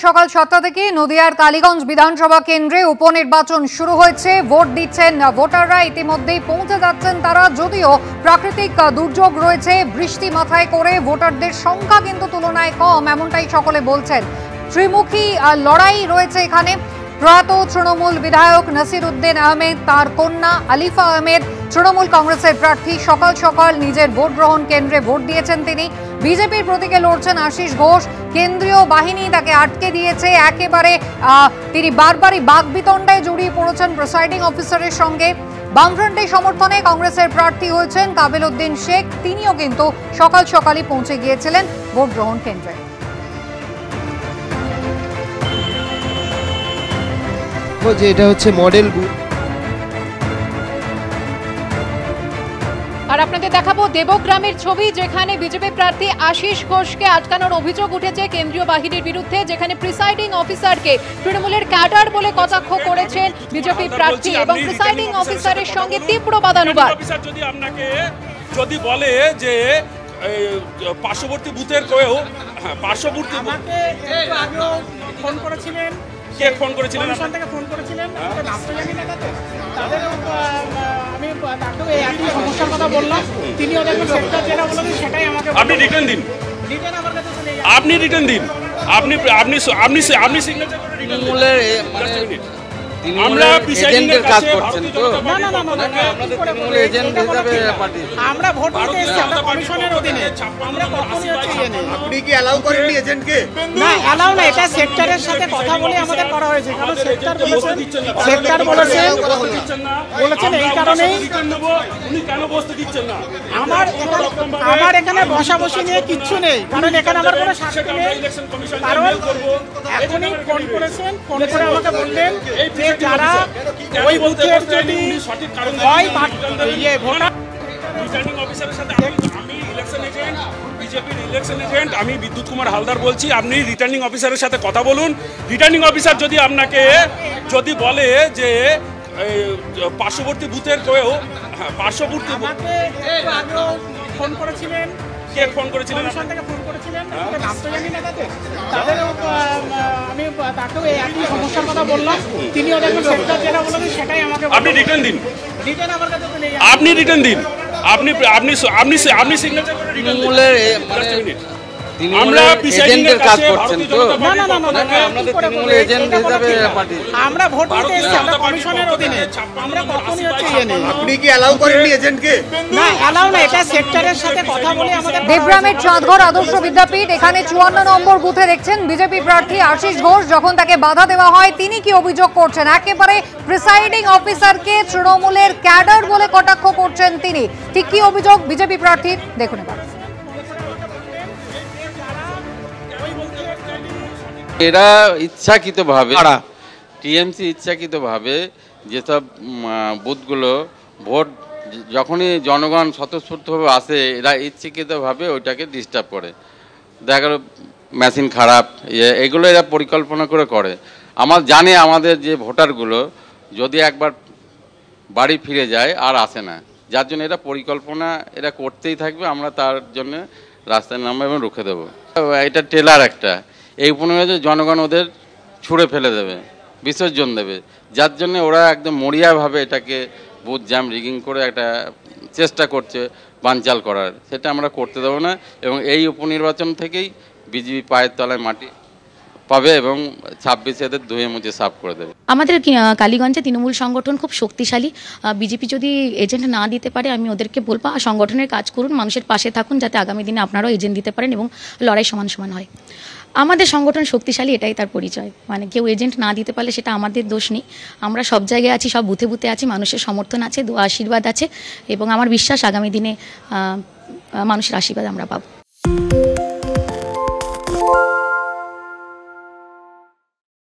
সকাল 7টা থেকে নদিয়ার কালীগঞ্জ বিধানসভা কেন্দ্রে উপনির্বাচন শুরু হয়েছে। ভোট দিচ্ছেন ভোটাররা, ইতিমধ্যেই পৌঁছে যাচ্ছেন তারা। যদিও প্রাকৃতিক দুর্যোগ রয়েছে, বৃষ্টি মাথায় করে ভোটারদের সংখ্যা কিন্তু তুলনায় কম, এমনটাই সকলে বলছেন। ত্রিমুখী লড়াই রয়েছে এখানে। প্রয়াত তৃণমূল বিধায়ক নাসির উদ্দিন আহমেদ, তার কন্যা আলিফা আহমেদ তৃণমূল কংগ্রেসের প্রার্থী, সকাল সকাল নিজের ভোট গ্রহণ কেন্দ্রে ভোট দিয়েছেন তিনি। বিজেপির প্রতীকে লড়ছেন আশিস ঘোষ। কেন্দ্রীয় বাহিনী তাকে আটকে দিয়েছে একেবারে। তিনি বারবারই বাকবিতণ্ডায় জড়িয়ে পড়েছেন প্রিসাইডিং অফিসারের সঙ্গে। বামফ্রন্টের সমর্থনে কংগ্রেসের প্রার্থী হয়েছেন কাবিল উদ্দিন শেখ, তিনিও কিন্তু সকাল সকালই পৌঁছে গিয়েছিলেন ভোট গ্রহণ কেন্দ্রে। যে এটা হচ্ছে মডেল বুথ। আর আপনাদের দেখাবো দেবগ্রামের ছবি, যেখানে বিজেপি প্রার্থী আশিস ঘোষকে আটকানোর অভিযোগ উঠেছে কেন্দ্রীয় বাহিনীর বিরুদ্ধে, যেখানে প্রিসাইডিং অফিসারকে তৃণমূলের ক্যাডার বলে কটাক্ষ করেছেন বিজেপি প্রার্থী এবং প্রিসাইডিং অফিসারের সঙ্গে তীব্র বাদানুবাদ। যদি আপনাকে যদি বলে যে পার্শ্ববর্তী বুথের কেউ পার্শ্ববর্তী ফোন করেছিলেন, কে ফোন করেছিলেন? থেকে ফোন করেছিলেন, নামটা জানি না তাদের। আমি তাকেও একই সমস্যার কথা বললাম, তিনিও দেখবেন সেক্টর যেটা বলেছেন সেটাই আমাকে। আপনি রিটার্ন দিন, রিটার্ন আমার কাছে চলে যাবে। আপনি রিটার্ন দিন, আপনি আপনি আপনি আপনি সিগনেচার করে রিটার্ন দিন। আমরা এজেন্টের কাজ করছেন তো? না না না না, তৃণমূল এজেন্ট হিসেবে পার্টি আমরা ভোট দিতে এসেছি, আমরা কমিশনের অধীনে। আমরা কখনোই হচ্ছে ইয়ে নেই। আপনি কি অ্যালাউ করেননি এজেন্টকে? না, অ্যালাউ না, এটা সেক্টরের সাথে কথা বলে আমাদের করা হয়েছে। কারণ সেক্টর বলেছেন এই কারণেই। উনি কেন বসতে দিচ্ছেন না? আমার এখানে বসাবসি নিয়ে কিচ্ছু নেই, কারণ এখানে আমার কোনো সাক্ষী নেই। কারণ এখনই ফোন করেছেন, ফোন করে আমাকে বললেন যে যারা ওই বুথের যদি হয় ভোটার রিটার্নিং অফিসারের সাথে আমি ইলেকশন এজেন্ট, বিজেপির ইলেকশন এজেন্ট আমি বিদ্যুৎ কুমার হালদার বলছি। আপনি রিটার্নিং অফিসারের সাথে কথা বলুন। রিটার্নিং অফিসার যদি আপনাকে যদি বলে যে পার্শ্ববর্তী বুথের কেউ পার্শ্ববর্তী ফোন করেছিলেন, কে ফোন করেছিলেন? থেকে ফোন করেছিলেন, নামটা জানি না তাদের। আমি তাকেও একই সমস্যার কথা বললাম, তিনিও দেখবেন সেক্টর যেটা বলেছেন সেটাই আমাকে। আপনি রিটার্ন দিন, রিটার্ন আমার কাছে চলে যাবে। আপনি রিটার্ন দিন, আপনি আপনি আপনি আপনি সিগনেচার করে রিটার্ন দিন। আমরা এজেন্টের কাজ করছেন তো? না না না না, তৃণমূল এজেন্ট হিসেবে পার্টি আমরা ভোট দিতে এসেছি, আমরা কমিশনের অধীনে। আমরা কখনোই হচ্ছে ইয়ে নেই। আপনি কি অ্যালাউ করেননি এজেন্টকে? না, অ্যালাউ না, এটা সেক্টরের সাথে কথা বলে আমাদের। দেবগ্রামের চাঁদঘর আদর্শ বিদ্যাপীঠ, এখানে 54 নম্বর বুথে দেখছেন বিজেপি প্রার্থী আশিস ঘোষ। যখন তাকে বাধা দেওয়া হয়, তিনি কি অভিযোগ করছেন? একেবারে প্রিসাইডিং অফিসারকে তৃণমূলের ক্যাডার বলে কটাক্ষ করছেন তিনি। ঠিক কি অভিযোগ বিজেপি প্রার্থীর, দেখুন এবার। এরা ইচ্ছাকৃতভাবে, টিএমসি ইচ্ছাকৃতভাবে যেসব বুথগুলো ভোট যখনই জনগণ স্বতঃস্ফূর্তভাবে আসে, এরা ইচ্ছাকৃতভাবে ওইটাকে ডিস্টার্ব করে। দেখা গেল মেশিন খারাপ, এগুলো এরা পরিকল্পনা করে। আমার জানে আমাদের যে ভোটারগুলো যদি একবার বাড়ি ফিরে যায় আর আসে না, যার জন্য এরা পরিকল্পনা এরা করতেই থাকবে। আমরা তার জন্য রাস্তায় নামবো এবং রুখে দেবো। এটা টেলার একটা, এই উপনির্বাচনে জনগণ ওদের ছুঁড়ে ফেলে দেবে, বিসর্জন দেবে, যার জন্য ওরা একদম মরিয়াভাবে এটাকে বুথ জ্যাম রিগিং করে একটা চেষ্টা করছে বানচাল করার। সেটা আমরা করতে দেবো না, এবং এই উপনির্বাচন থেকেই বিজেপি পায়ের তলায় মাটি পাবে এবং 26 এদের ধুয়ে মুছে সাফ করে দেবে। আমাদের কালীগঞ্জে তৃণমূল সংগঠন খুব শক্তিশালী। বিজেপি যদি এজেন্ট না দিতে পারে, আমি ওদেরকে বলবো সংগঠনের কাজ করুন, মানুষের পাশে থাকুন, যাতে আগামী দিনে আপনারাও এজেন্ট দিতে পারেন এবং লড়াই সমান সমান হয়। আমাদের সংগঠন শক্তিশালী, এটাই তার পরিচয়। মানে কেউ এজেন্ট না দিতে পারলে সেটা আমাদের দোষ নেই। আমরা সব জায়গায় আছি, সব বুথে বুথে আছি, মানুষের সমর্থন আছে, দোয়া আশীর্বাদ আছে, এবং আমার বিশ্বাস আগামী দিনে মানুষের আশীর্বাদ আমরা পাবো।